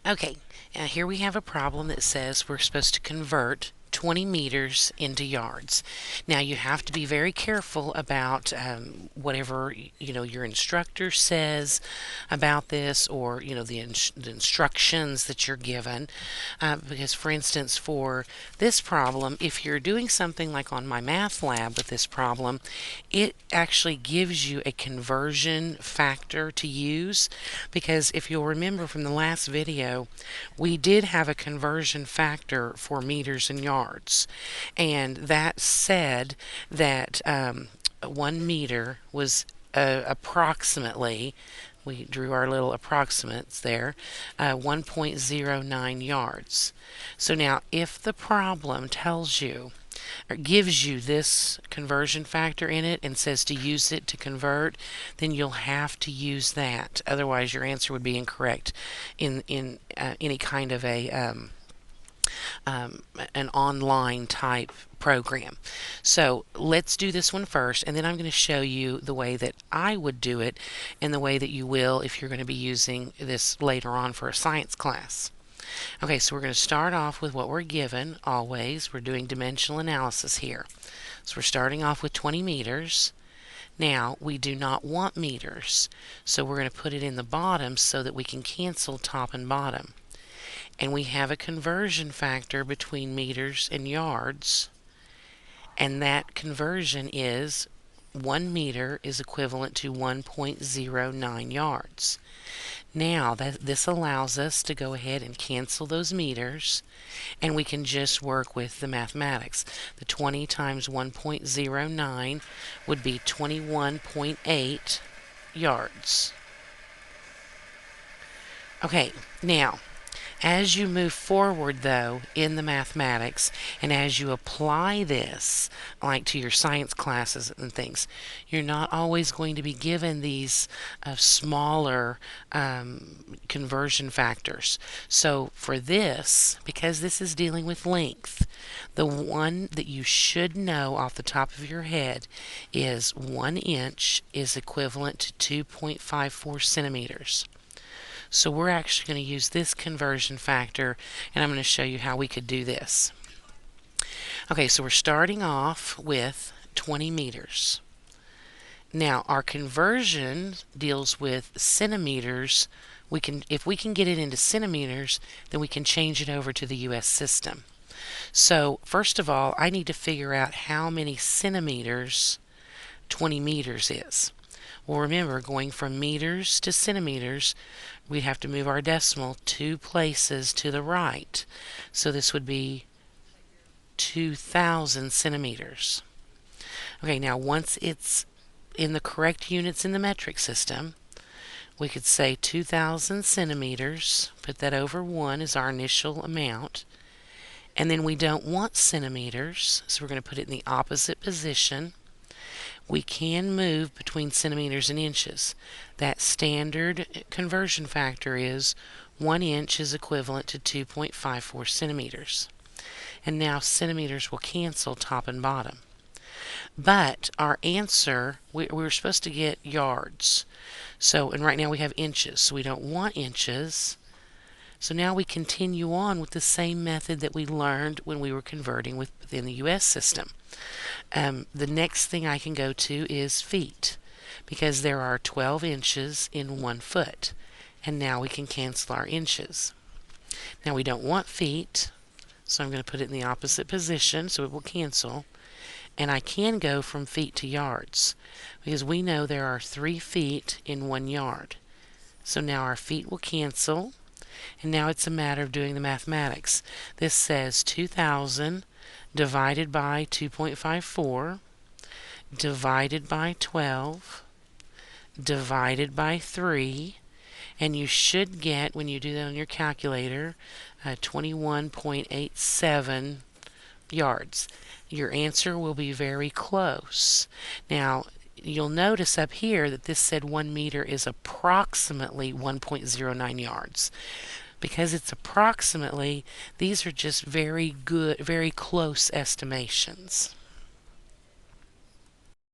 Okay, here we have a problem that says we're supposed to convert 20 meters into yards. Now you have to be very careful about whatever your instructor says about this, or the instructions that you're given. Because, for instance, for this problem, if you're doing something like on my math lab with this problem, it actually gives you a conversion factor to use. Because if you'll remember from the last video, we did have a conversion factor for meters and yards, and that said that 1 meter was approximately, we drew our little approximates there, 1.09 yards. So now if the problem tells you or gives you this conversion factor in it and says to use it to convert, then you'll have to use that. Otherwise, your answer would be incorrect in any kind of an online type program. So let's do this one first, and then I'm going to show you the way that I would do it and the way that you will if you're going to be using this later on for a science class. Okay, so we're going to start off with what we're given. Always, we're doing dimensional analysis here. So we're starting off with 20 meters. Now, we do not want meters, so we're going to put it in the bottom so that we can cancel top and bottom. And we have a conversion factor between meters and yards, and that conversion is 1 meter is equivalent to 1.09 yards. Now, this allows us to go ahead and cancel those meters, and we can just work with the mathematics. The 20 times 1.09 would be 21.8 yards. Okay, now, as you move forward, though, in the mathematics, and as you apply this, like to your science classes and things, you're not always going to be given these smaller conversion factors. So for this, because this is dealing with length, the one that you should know off the top of your head is 1 inch is equivalent to 2.54 centimeters. So we're actually going to use this conversion factor, and I'm going to show you how we could do this. Okay, so we're starting off with 20 meters. Now, our conversion deals with centimeters. If we can get it into centimeters, then we can change it over to the US system. So, first of all, I need to figure out how many centimeters 20 meters is. Well, remember, going from meters to centimeters, we'd have to move our decimal 2 places to the right. So this would be 2,000 centimeters. Okay, now once it's in the correct units in the metric system, we could say 2,000 centimeters, put that over 1 as our initial amount. And then we don't want centimeters, so we're going to put it in the opposite position. We can move between centimeters and inches. That standard conversion factor is 1 inch is equivalent to 2.54 centimeters. And now centimeters will cancel top and bottom. But our answer, we're supposed to get yards. So, and right now we have inches, so we don't want inches. So now we continue on with the same method that we learned when we were converting within the US system. The next thing I can go to is feet, because there are 12 inches in 1 foot. And now we can cancel our inches. Now we don't want feet, so I'm going to put it in the opposite position so it will cancel. And I can go from feet to yards, because we know there are 3 feet in 1 yard. So now our feet will cancel, and now it's a matter of doing the mathematics. This says 2,000 divided by 2.54 divided by 12 divided by 3, and you should get, when you do that on your calculator, 21.87 yards. Your answer will be very close. Now, you'll notice up here that this said 1 meter is approximately 1.09 yards. Because it's approximately, these are just very good, very close estimations.